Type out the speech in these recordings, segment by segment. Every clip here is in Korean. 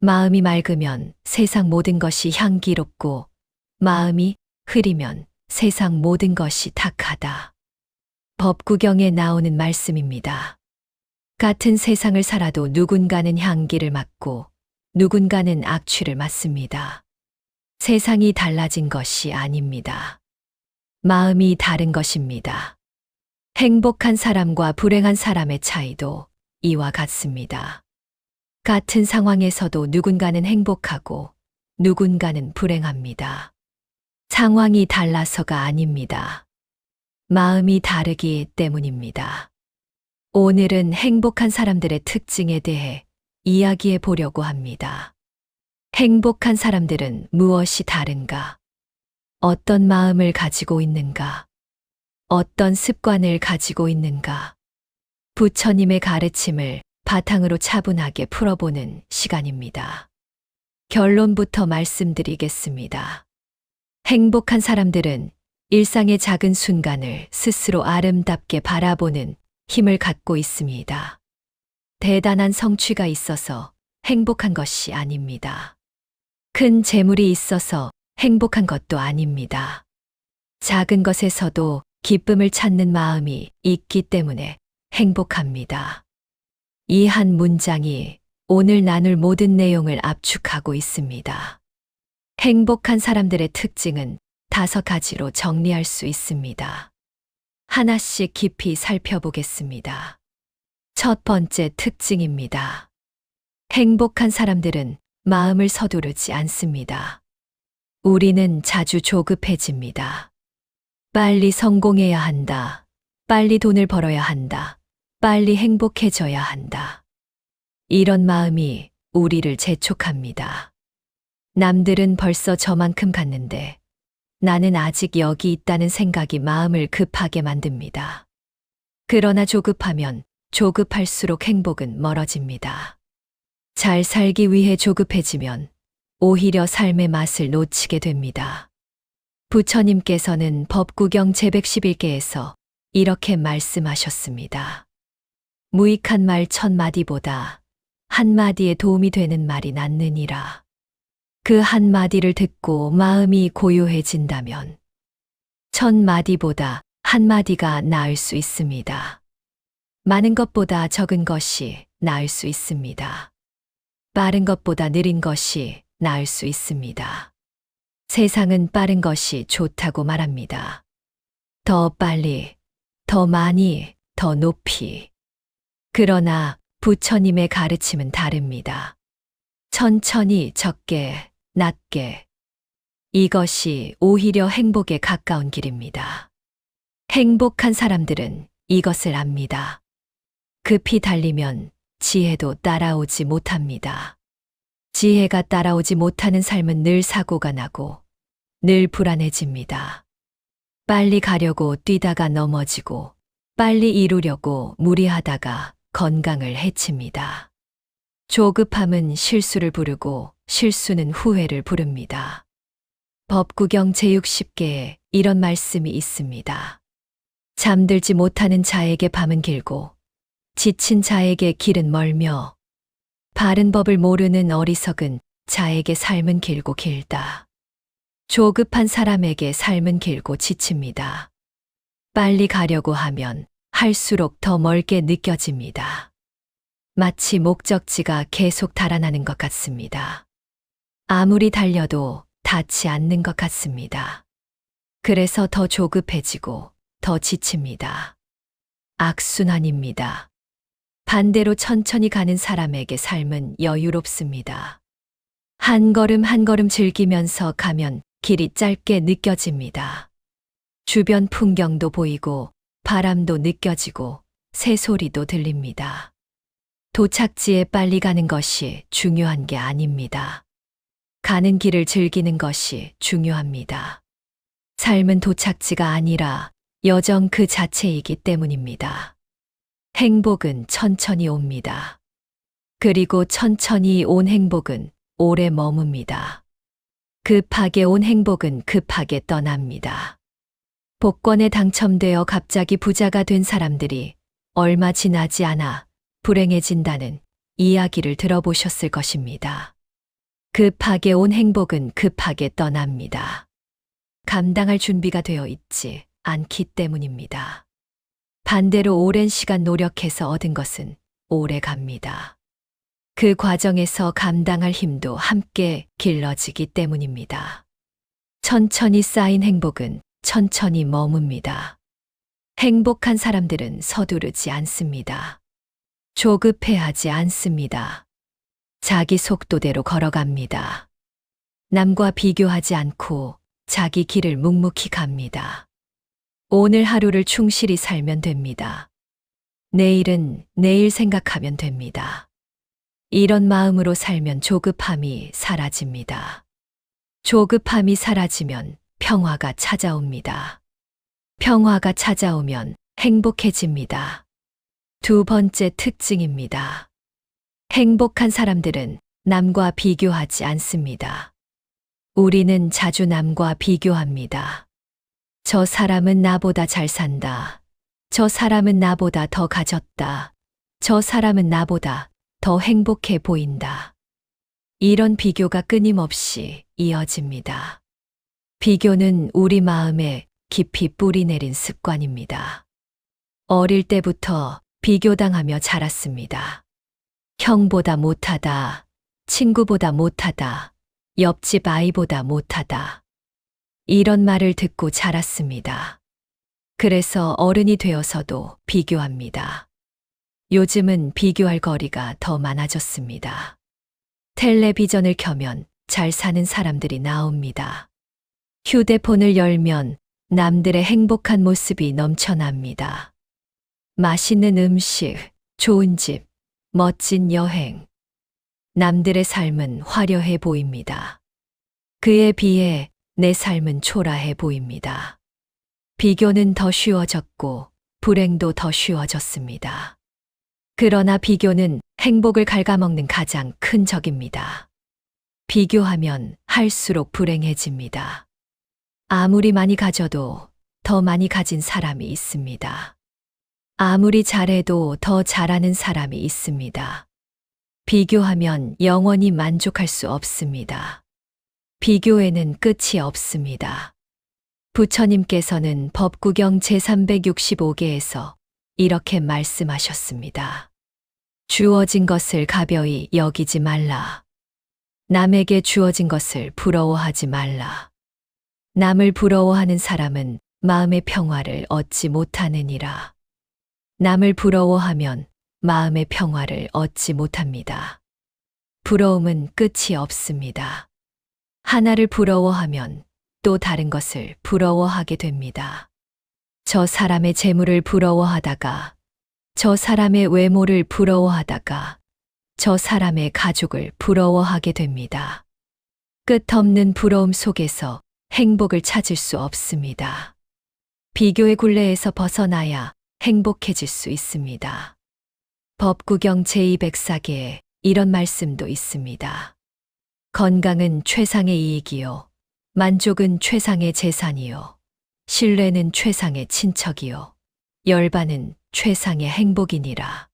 마음이 맑으면 세상 모든 것이 향기롭고 마음이 흐리면 세상 모든 것이 탁하다. 법구경에 나오는 말씀입니다. 같은 세상을 살아도 누군가는 향기를 맡고 누군가는 악취를 맡습니다. 세상이 달라진 것이 아닙니다. 마음이 다른 것입니다. 행복한 사람과 불행한 사람의 차이도 이와 같습니다. 같은 상황에서도 누군가는 행복하고 누군가는 불행합니다. 상황이 달라서가 아닙니다. 마음이 다르기 때문입니다. 오늘은 행복한 사람들의 특징에 대해 이야기해 보려고 합니다. 행복한 사람들은 무엇이 다른가? 어떤 마음을 가지고 있는가? 어떤 습관을 가지고 있는가? 부처님의 가르침을 바탕으로 차분하게 풀어보는 시간입니다. 결론부터 말씀드리겠습니다. 행복한 사람들은 일상의 작은 순간을 스스로 아름답게 바라보는 힘을 갖고 있습니다. 대단한 성취가 있어서 행복한 것이 아닙니다. 큰 재물이 있어서 행복한 것도 아닙니다. 작은 것에서도 기쁨을 찾는 마음이 있기 때문에 행복합니다. 이 한 문장이 오늘 나눌 모든 내용을 압축하고 있습니다. 행복한 사람들의 특징은 5가지로 정리할 수 있습니다. 하나씩 깊이 살펴보겠습니다. 첫 번째 특징입니다. 행복한 사람들은 마음을 서두르지 않습니다. 우리는 자주 조급해집니다. 빨리 성공해야 한다. 빨리 돈을 벌어야 한다. 빨리 행복해져야 한다. 이런 마음이 우리를 재촉합니다. 남들은 벌써 저만큼 갔는데 나는 아직 여기 있다는 생각이 마음을 급하게 만듭니다. 그러나 조급하면 조급할수록 행복은 멀어집니다. 잘 살기 위해 조급해지면 오히려 삶의 맛을 놓치게 됩니다. 부처님께서는 법구경 제111개에서 이렇게 말씀하셨습니다. 무익한 말 1000마디보다 한마디에 도움이 되는 말이 낫느니라. 그 한마디를 듣고 마음이 고요해진다면 1000마디보다 한마디가 나을 수 있습니다. 많은 것보다 적은 것이 나을 수 있습니다. 빠른 것보다 느린 것이 나을 수 있습니다. 세상은 빠른 것이 좋다고 말합니다. 더 빨리, 더 많이, 더 높이. 그러나 부처님의 가르침은 다릅니다. 천천히, 적게, 낮게. 이것이 오히려 행복에 가까운 길입니다. 행복한 사람들은 이것을 압니다. 급히 달리면 지혜도 따라오지 못합니다. 지혜가 따라오지 못하는 삶은 늘 사고가 나고 늘 불안해집니다. 빨리 가려고 뛰다가 넘어지고 빨리 이루려고 무리하다가 건강을 해칩니다. 조급함은 실수를 부르고 실수는 후회를 부릅니다. 법구경 제60개에 이런 말씀이 있습니다. 잠들지 못하는 자에게 밤은 길고 지친 자에게 길은 멀며 바른 법을 모르는 어리석은 자에게 삶은 길고 길다. 조급한 사람에게 삶은 길고 지칩니다. 빨리 가려고 하면 할수록 더 멀게 느껴집니다. 마치 목적지가 계속 달아나는 것 같습니다. 아무리 달려도 닿지 않는 것 같습니다. 그래서 더 조급해지고 더 지칩니다. 악순환입니다. 반대로 천천히 가는 사람에게 삶은 여유롭습니다. 한 걸음 한 걸음 즐기면서 가면 길이 짧게 느껴집니다. 주변 풍경도 보이고 바람도 느껴지고 새소리도 들립니다. 도착지에 빨리 가는 것이 중요한 게 아닙니다. 가는 길을 즐기는 것이 중요합니다. 삶은 도착지가 아니라 여정 그 자체이기 때문입니다. 행복은 천천히 옵니다. 그리고 천천히 온 행복은 오래 머뭅니다. 급하게 온 행복은 급하게 떠납니다. 복권에 당첨되어 갑자기 부자가 된 사람들이 얼마 지나지 않아 불행해진다는 이야기를 들어보셨을 것입니다. 급하게 온 행복은 급하게 떠납니다. 감당할 준비가 되어 있지 않기 때문입니다. 반대로 오랜 시간 노력해서 얻은 것은 오래 갑니다. 그 과정에서 감당할 힘도 함께 길러지기 때문입니다. 천천히 쌓인 행복은 천천히 머뭅니다. 행복한 사람들은 서두르지 않습니다. 조급해하지 않습니다. 자기 속도대로 걸어갑니다. 남과 비교하지 않고 자기 길을 묵묵히 갑니다. 오늘 하루를 충실히 살면 됩니다. 내일은 내일 생각하면 됩니다. 이런 마음으로 살면 조급함이 사라집니다. 조급함이 사라지면 평화가 찾아옵니다. 평화가 찾아오면 행복해집니다. 두 번째 특징입니다. 행복한 사람들은 남과 비교하지 않습니다. 우리는 자주 남과 비교합니다. 저 사람은 나보다 잘 산다. 저 사람은 나보다 더 가졌다. 저 사람은 나보다 더 행복해 보인다. 이런 비교가 끊임없이 이어집니다. 비교는 우리 마음에 깊이 뿌리 내린 습관입니다. 어릴 때부터 비교당하며 자랐습니다. 형보다 못하다, 친구보다 못하다, 옆집 아이보다 못하다. 이런 말을 듣고 자랐습니다. 그래서 어른이 되어서도 비교합니다. 요즘은 비교할 거리가 더 많아졌습니다. 텔레비전을 켜면 잘 사는 사람들이 나옵니다. 휴대폰을 열면 남들의 행복한 모습이 넘쳐납니다. 맛있는 음식, 좋은 집, 멋진 여행. 남들의 삶은 화려해 보입니다. 그에 비해 내 삶은 초라해 보입니다. 비교는 더 쉬워졌고 불행도 더 쉬워졌습니다. 그러나 비교는 행복을 갉아먹는 가장 큰 적입니다. 비교하면 할수록 불행해집니다. 아무리 많이 가져도 더 많이 가진 사람이 있습니다. 아무리 잘해도 더 잘하는 사람이 있습니다. 비교하면 영원히 만족할 수 없습니다. 비교에는 끝이 없습니다. 부처님께서는 법구경 제365개에서 이렇게 말씀하셨습니다. 주어진 것을 가벼이 여기지 말라. 남에게 주어진 것을 부러워하지 말라. 남을 부러워하는 사람은 마음의 평화를 얻지 못하느니라. 남을 부러워하면 마음의 평화를 얻지 못합니다. 부러움은 끝이 없습니다. 하나를 부러워하면 또 다른 것을 부러워하게 됩니다. 저 사람의 재물을 부러워하다가, 저 사람의 외모를 부러워하다가, 저 사람의 가족을 부러워하게 됩니다. 끝없는 부러움 속에서 행복을 찾을 수 없습니다. 비교의 굴레에서 벗어나야 행복해질 수 있습니다. 법구경 제204개에 이런 말씀도 있습니다. 건강은 최상의 이익이요. 만족은 최상의 재산이요. 신뢰는 최상의 친척이요. 열반은 최상의 행복이니라.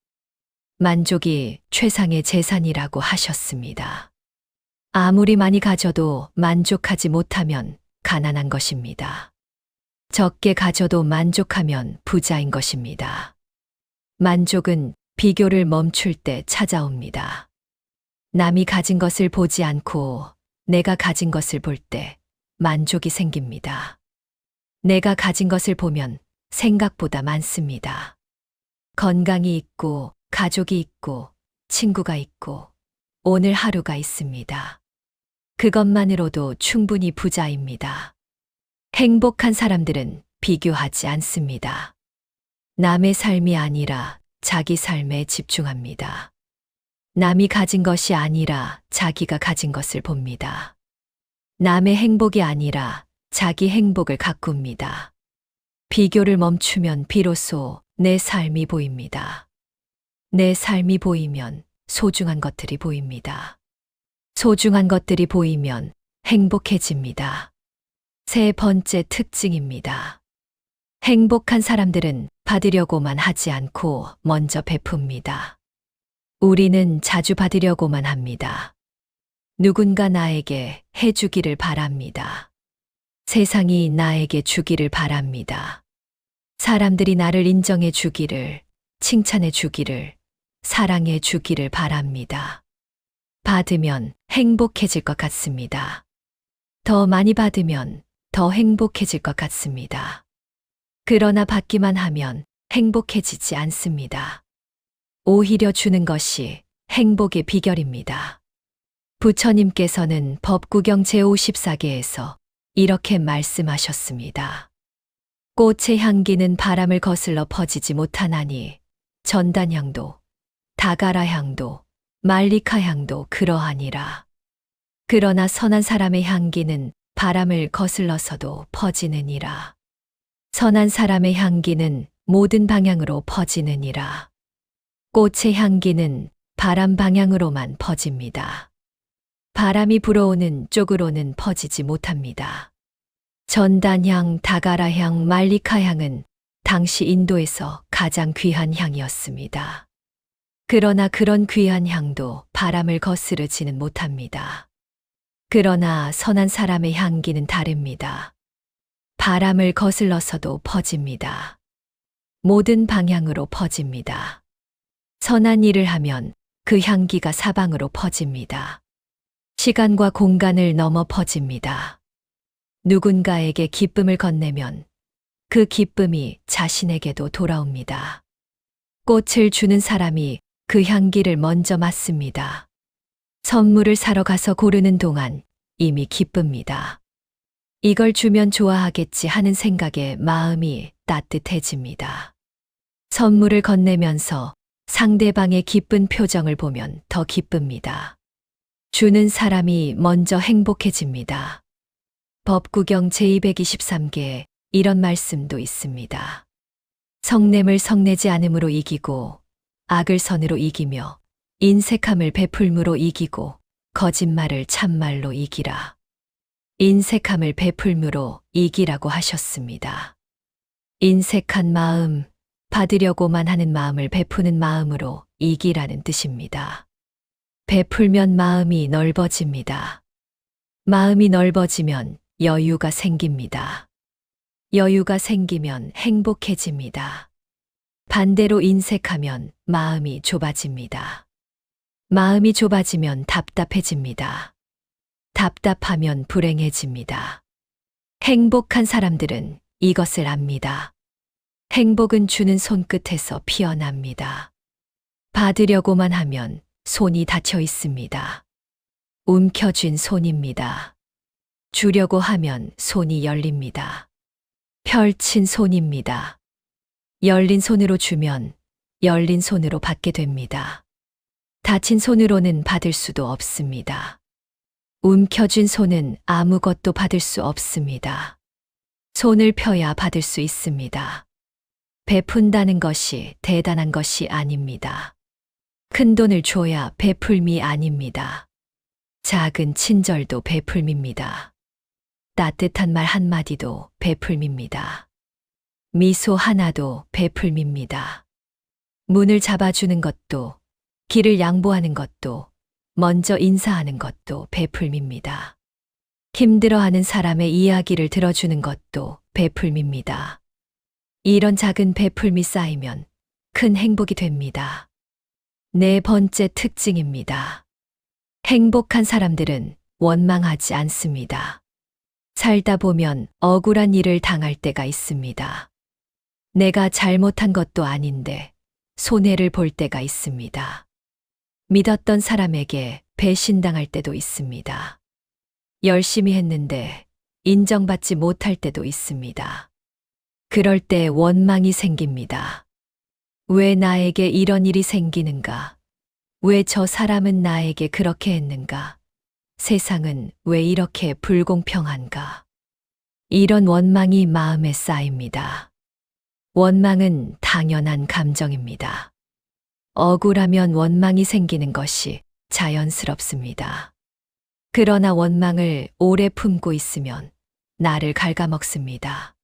만족이 최상의 재산이라고 하셨습니다. 아무리 많이 가져도 만족하지 못하면 가난한 것입니다. 적게 가져도 만족하면 부자인 것입니다. 만족은 비교를 멈출 때 찾아옵니다. 남이 가진 것을 보지 않고 내가 가진 것을 볼 때 만족이 생깁니다. 내가 가진 것을 보면 생각보다 많습니다. 건강이 있고, 가족이 있고, 친구가 있고, 오늘 하루가 있습니다. 그것만으로도 충분히 부자입니다. 행복한 사람들은 비교하지 않습니다. 남의 삶이 아니라 자기 삶에 집중합니다. 남이 가진 것이 아니라 자기가 가진 것을 봅니다. 남의 행복이 아니라 자기 행복을 가꿉니다. 비교를 멈추면 비로소 내 삶이 보입니다. 내 삶이 보이면 소중한 것들이 보입니다. 소중한 것들이 보이면 행복해집니다. 세 번째 특징입니다. 행복한 사람들은 받으려고만 하지 않고 먼저 베풉니다. 우리는 자주 받으려고만 합니다. 누군가 나에게 해주기를 바랍니다. 세상이 나에게 주기를 바랍니다. 사람들이 나를 인정해 주기를, 칭찬해 주기를, 사랑해 주기를 바랍니다. 받으면 행복해질 것 같습니다. 더 많이 받으면 더 행복해질 것 같습니다. 그러나 받기만 하면 행복해지지 않습니다. 오히려 주는 것이 행복의 비결입니다. 부처님께서는 법구경 제54개에서 이렇게 말씀하셨습니다. 꽃의 향기는 바람을 거슬러 퍼지지 못하나니 전단향도, 다가라향도, 말리카향도 그러하니라. 그러나 선한 사람의 향기는 바람을 거슬러서도 퍼지느니라. 선한 사람의 향기는 모든 방향으로 퍼지느니라. 꽃의 향기는 바람 방향으로만 퍼집니다. 바람이 불어오는 쪽으로는 퍼지지 못합니다. 전단향, 다가라향, 말리카향은 당시 인도에서 가장 귀한 향이었습니다. 그러나 그런 귀한 향도 바람을 거스르지는 못합니다. 그러나 선한 사람의 향기는 다릅니다. 바람을 거슬러서도 퍼집니다. 모든 방향으로 퍼집니다. 선한 일을 하면 그 향기가 사방으로 퍼집니다. 시간과 공간을 넘어 퍼집니다. 누군가에게 기쁨을 건네면 그 기쁨이 자신에게도 돌아옵니다. 꽃을 주는 사람이 그 향기를 먼저 맡습니다. 선물을 사러 가서 고르는 동안 이미 기쁩니다. 이걸 주면 좋아하겠지 하는 생각에 마음이 따뜻해집니다. 선물을 건네면서 상대방의 기쁜 표정을 보면 더 기쁩니다. 주는 사람이 먼저 행복해집니다. 법구경 제223개에 이런 말씀도 있습니다. 성냄을 성내지 않음으로 이기고, 악을 선으로 이기며, 인색함을 베풀므로 이기고, 거짓말을 참말로 이기라. 인색함을 베풀므로 이기라고 하셨습니다. 인색한 마음, 받으려고만 하는 마음을 베푸는 마음으로 이기라는 뜻입니다. 베풀면 마음이 넓어집니다. 마음이 넓어지면 여유가 생깁니다. 여유가 생기면 행복해집니다. 반대로 인색하면 마음이 좁아집니다. 마음이 좁아지면 답답해집니다. 답답하면 불행해집니다. 행복한 사람들은 이것을 압니다. 행복은 주는 손끝에서 피어납니다. 받으려고만 하면 손이 닫혀 있습니다. 움켜쥔 손입니다. 주려고 하면 손이 열립니다. 펼친 손입니다. 열린 손으로 주면 열린 손으로 받게 됩니다. 닫힌 손으로는 받을 수도 없습니다. 움켜쥔 손은 아무것도 받을 수 없습니다. 손을 펴야 받을 수 있습니다. 베푼다는 것이 대단한 것이 아닙니다. 큰 돈을 줘야 베풀미 아닙니다. 작은 친절도 베풀미입니다. 따뜻한 말 한마디도 베풀미입니다. 미소 하나도 베풀미입니다. 문을 잡아주는 것도, 길을 양보하는 것도, 먼저 인사하는 것도 베풀미입니다. 힘들어하는 사람의 이야기를 들어주는 것도 베풀미입니다. 이런 작은 베풀미 쌓이면 큰 행복이 됩니다. 네 번째 특징입니다. 행복한 사람들은 원망하지 않습니다. 살다 보면 억울한 일을 당할 때가 있습니다. 내가 잘못한 것도 아닌데 손해를 볼 때가 있습니다. 믿었던 사람에게 배신당할 때도 있습니다. 열심히 했는데 인정받지 못할 때도 있습니다. 그럴 때 원망이 생깁니다. 왜 나에게 이런 일이 생기는가? 왜 저 사람은 나에게 그렇게 했는가? 세상은 왜 이렇게 불공평한가? 이런 원망이 마음에 쌓입니다. 원망은 당연한 감정입니다. 억울하면 원망이 생기는 것이 자연스럽습니다. 그러나 원망을 오래 품고 있으면 나를 갉아먹습니다.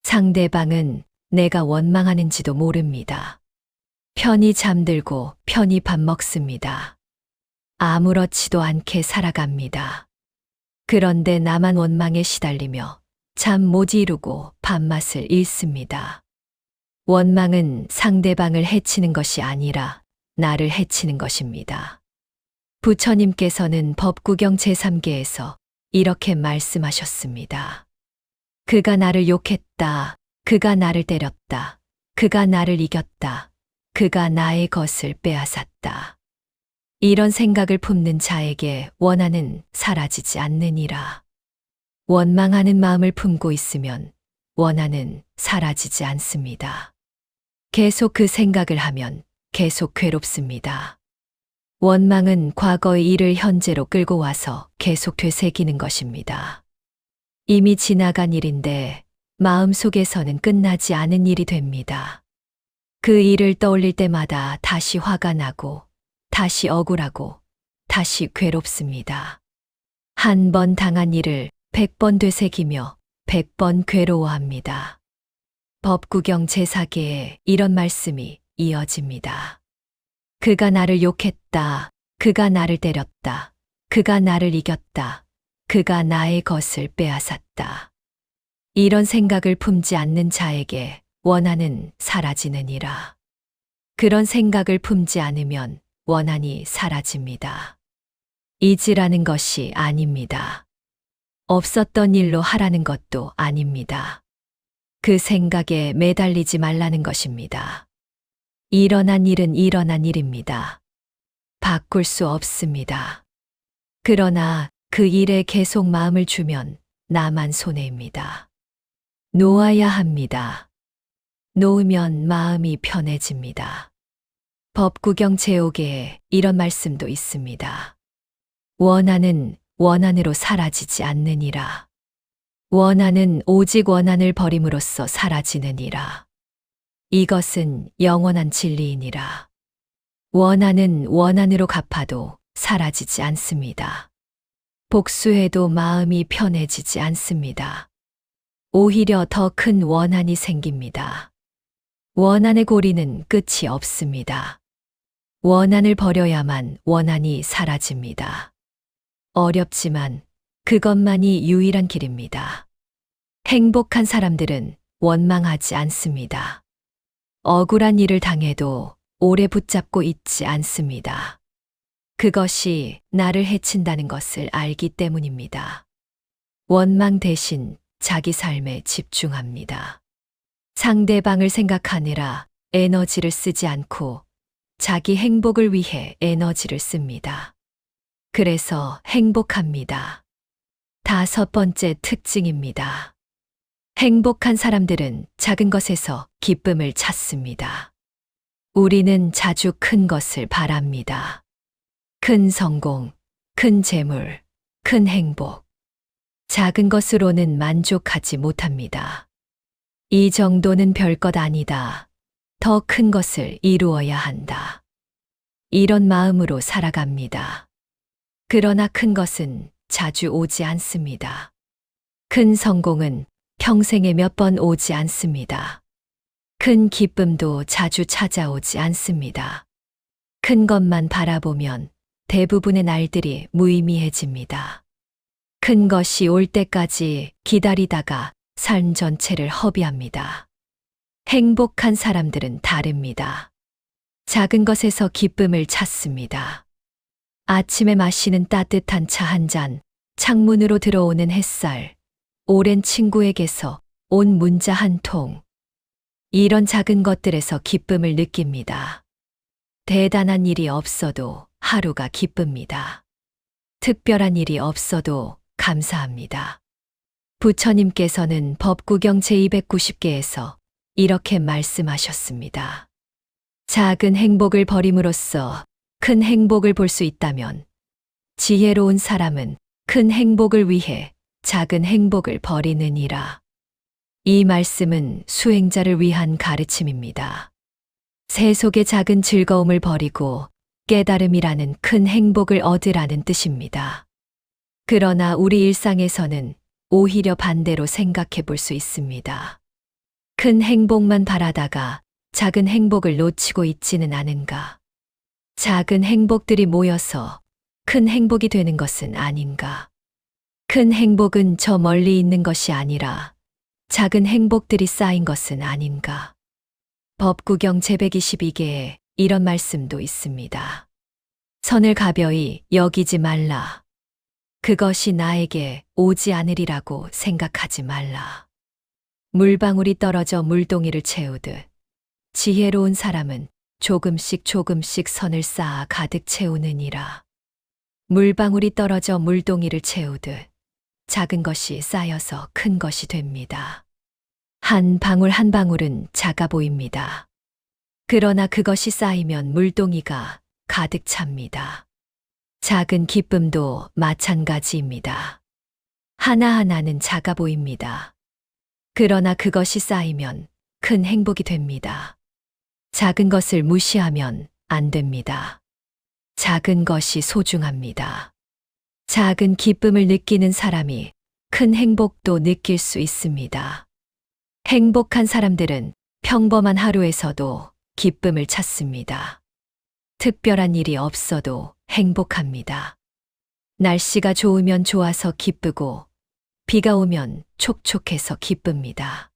상대방은 내가 원망하는지도 모릅니다. 편히 잠들고 편히 밥 먹습니다. 아무렇지도 않게 살아갑니다. 그런데 나만 원망에 시달리며 잠 못 이루고 밥맛을 잃습니다. 원망은 상대방을 해치는 것이 아니라 나를 해치는 것입니다. 부처님께서는 법구경 제3계에서 이렇게 말씀하셨습니다. 그가 나를 욕했다. 그가 나를 때렸다. 그가 나를 이겼다. 그가 나의 것을 빼앗았다. 이런 생각을 품는 자에게 원한은 사라지지 않느니라. 원망하는 마음을 품고 있으면 원한은 사라지지 않습니다. 계속 그 생각을 하면 계속 괴롭습니다. 원망은 과거의 일을 현재로 끌고 와서 계속 되새기는 것입니다. 이미 지나간 일인데 마음속에서는 끝나지 않은 일이 됩니다. 그 일을 떠올릴 때마다 다시 화가 나고 다시 억울하고 다시 괴롭습니다. 한 번 당한 일을 100번 되새기며 100번 괴로워합니다. 법구경 제4계에 이런 말씀이 이어집니다. 그가 나를 욕했다. 그가 나를 때렸다. 그가 나를 이겼다. 그가 나의 것을 빼앗았다. 이런 생각을 품지 않는 자에게 원한은 사라지느니라. 그런 생각을 품지 않으면 원한이 사라집니다. 잊으라는 것이 아닙니다. 없었던 일로 하라는 것도 아닙니다. 그 생각에 매달리지 말라는 것입니다. 일어난 일은 일어난 일입니다. 바꿀 수 없습니다. 그러나 그 일에 계속 마음을 주면 나만 손해입니다. 놓아야 합니다. 놓으면 마음이 편해집니다. 법구경 제5계에 이런 말씀도 있습니다. 원한은 원한으로 사라지지 않느니라. 원한은 오직 원한을 버림으로써 사라지느니라. 이것은 영원한 진리이니라. 원한은 원한으로 갚아도 사라지지 않습니다. 복수해도 마음이 편해지지 않습니다. 오히려 더 큰 원한이 생깁니다. 원한의 고리는 끝이 없습니다. 원한을 버려야만 원한이 사라집니다. 어렵지만 그것만이 유일한 길입니다. 행복한 사람들은 원망하지 않습니다. 억울한 일을 당해도 오래 붙잡고 있지 않습니다. 그것이 나를 해친다는 것을 알기 때문입니다. 원망 대신 자기 삶에 집중합니다. 상대방을 생각하느라 에너지를 쓰지 않고 자기 행복을 위해 에너지를 씁니다. 그래서 행복합니다. 5번째 특징입니다. 행복한 사람들은 작은 것에서 기쁨을 찾습니다. 우리는 자주 큰 것을 바랍니다. 큰 성공, 큰 재물, 큰 행복. 작은 것으로는 만족하지 못합니다. 이 정도는 별것 아니다. 더 큰 것을 이루어야 한다. 이런 마음으로 살아갑니다. 그러나 큰 것은 자주 오지 않습니다. 큰 성공은 평생에 몇 번 오지 않습니다. 큰 기쁨도 자주 찾아오지 않습니다. 큰 것만 바라보면 대부분의 날들이 무의미해집니다. 큰 것이 올 때까지 기다리다가 삶 전체를 허비합니다. 행복한 사람들은 다릅니다. 작은 것에서 기쁨을 찾습니다. 아침에 마시는 따뜻한 차 한 잔, 창문으로 들어오는 햇살, 오랜 친구에게서 온 문자 한 통. 이런 작은 것들에서 기쁨을 느낍니다. 대단한 일이 없어도 하루가 기쁩니다. 특별한 일이 없어도 감사합니다. 부처님께서는 법구경 제290계에서 이렇게 말씀하셨습니다. 작은 행복을 버림으로써 큰 행복을 볼 수 있다면 지혜로운 사람은 큰 행복을 위해 작은 행복을 버리느니라. 이 말씀은 수행자를 위한 가르침입니다. 세속의 작은 즐거움을 버리고 깨달음이라는 큰 행복을 얻으라는 뜻입니다. 그러나 우리 일상에서는 오히려 반대로 생각해 볼 수 있습니다. 큰 행복만 바라다가 작은 행복을 놓치고 있지는 않은가? 작은 행복들이 모여서 큰 행복이 되는 것은 아닌가. 큰 행복은 저 멀리 있는 것이 아니라 작은 행복들이 쌓인 것은 아닌가. 법구경 제122개에 이런 말씀도 있습니다. 선을 가벼이 여기지 말라. 그것이 나에게 오지 않으리라고 생각하지 말라. 물방울이 떨어져 물동이를 채우듯 지혜로운 사람은 조금씩 조금씩 선을 쌓아 가득 채우느니라. 물방울이 떨어져 물동이를 채우듯 작은 것이 쌓여서 큰 것이 됩니다. 한 방울 한 방울은 작아 보입니다. 그러나 그것이 쌓이면 물동이가 가득 찹니다. 작은 기쁨도 마찬가지입니다. 하나하나는 작아 보입니다. 그러나 그것이 쌓이면 큰 행복이 됩니다. 작은 것을 무시하면 안 됩니다. 작은 것이 소중합니다. 작은 기쁨을 느끼는 사람이 큰 행복도 느낄 수 있습니다. 행복한 사람들은 평범한 하루에서도 기쁨을 찾습니다. 특별한 일이 없어도 행복합니다. 날씨가 좋으면 좋아서 기쁘고 비가 오면 촉촉해서 기쁩니다.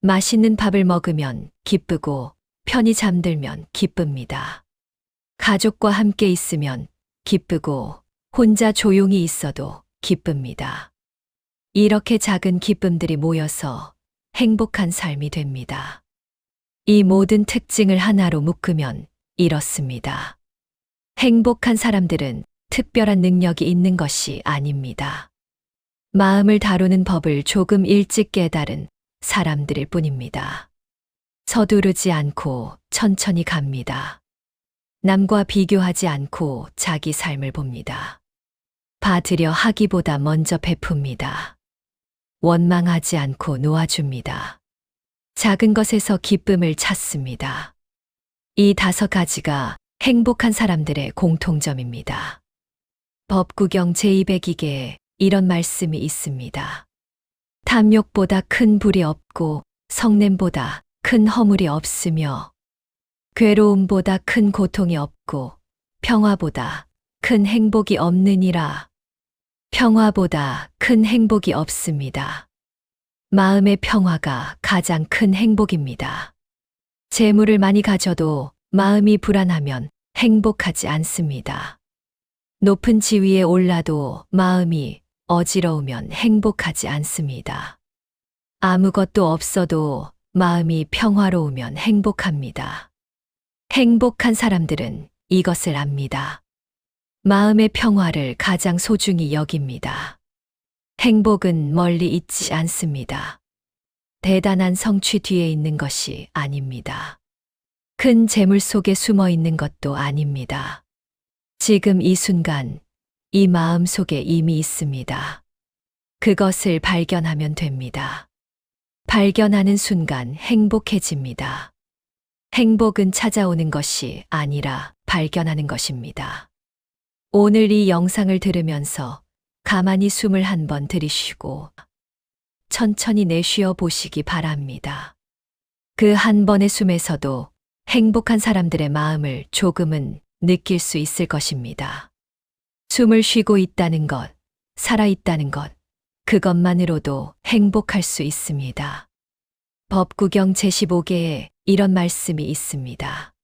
맛있는 밥을 먹으면 기쁘고 편히 잠들면 기쁩니다. 가족과 함께 있으면 기쁘고 혼자 조용히 있어도 기쁩니다. 이렇게 작은 기쁨들이 모여서 행복한 삶이 됩니다. 이 모든 특징을 하나로 묶으면 이렇습니다. 행복한 사람들은 특별한 능력이 있는 것이 아닙니다. 마음을 다루는 법을 조금 일찍 깨달은 사람들일 뿐입니다. 서두르지 않고 천천히 갑니다. 남과 비교하지 않고 자기 삶을 봅니다. 받으려 하기보다 먼저 베풉니다. 원망하지 않고 놓아줍니다. 작은 것에서 기쁨을 찾습니다. 이 5가지가 행복한 사람들의 공통점입니다. 법구경 제202개에 이런 말씀이 있습니다. 탐욕보다 큰 불이 없고 성냄보다 큰 허물이 없으며 괴로움보다 큰 고통이 없고 평화보다 큰 행복이 없느니라. 평화보다 큰 행복이 없습니다. 마음의 평화가 가장 큰 행복입니다. 재물을 많이 가져도 마음이 불안하면 행복하지 않습니다. 높은 지위에 올라도 마음이 어지러우면 행복하지 않습니다. 아무것도 없어도 마음이 평화로우면 행복합니다. 행복한 사람들은 이것을 압니다. 마음의 평화를 가장 소중히 여깁니다. 행복은 멀리 있지 않습니다. 대단한 성취 뒤에 있는 것이 아닙니다. 큰 재물 속에 숨어 있는 것도 아닙니다. 지금 이 순간, 이 마음 속에 이미 있습니다. 그것을 발견하면 됩니다. 발견하는 순간 행복해집니다. 행복은 찾아오는 것이 아니라 발견하는 것입니다. 오늘 이 영상을 들으면서 가만히 숨을 한번 들이쉬고 천천히 내쉬어 보시기 바랍니다. 그 한 번의 숨에서도 행복한 사람들의 마음을 조금은 느낄 수 있을 것입니다. 숨을 쉬고 있다는 것, 살아있다는 것, 그것만으로도 행복할 수 있습니다. 법구경 제15개에 이런 말씀이 있습니다.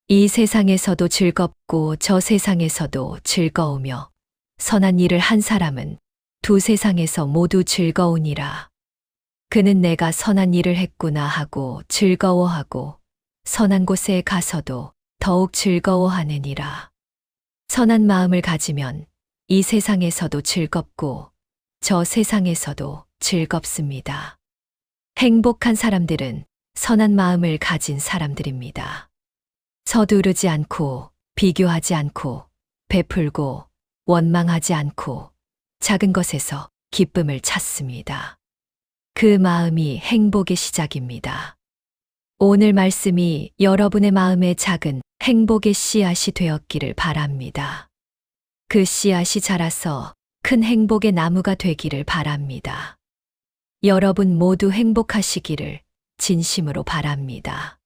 이 세상에서도 즐겁고 저 세상에서도 즐거우며 선한 일을 한 사람은 두 세상에서 모두 즐거우니라. 그는 내가 선한 일을 했구나 하고 즐거워하고 선한 곳에 가서도 더욱 즐거워하느니라. 선한 마음을 가지면 이 세상에서도 즐겁고 저 세상에서도 즐겁습니다. 행복한 사람들은 선한 마음을 가진 사람들입니다. 서두르지 않고 비교하지 않고 베풀고 원망하지 않고 작은 것에서 기쁨을 찾습니다. 그 마음이 행복의 시작입니다. 오늘 말씀이 여러분의 마음에 작은 행복의 씨앗이 되었기를 바랍니다. 그 씨앗이 자라서 큰 행복의 나무가 되기를 바랍니다. 여러분 모두 행복하시기를 진심으로 바랍니다.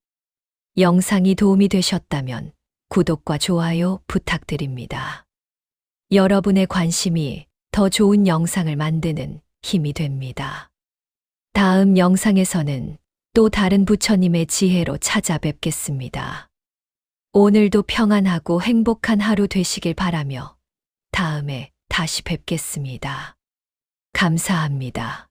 영상이 도움이 되셨다면 구독과 좋아요 부탁드립니다. 여러분의 관심이 더 좋은 영상을 만드는 힘이 됩니다. 다음 영상에서는 또 다른 부처님의 지혜로 찾아뵙겠습니다. 오늘도 평안하고 행복한 하루 되시길 바라며 다음에 다시 뵙겠습니다. 감사합니다.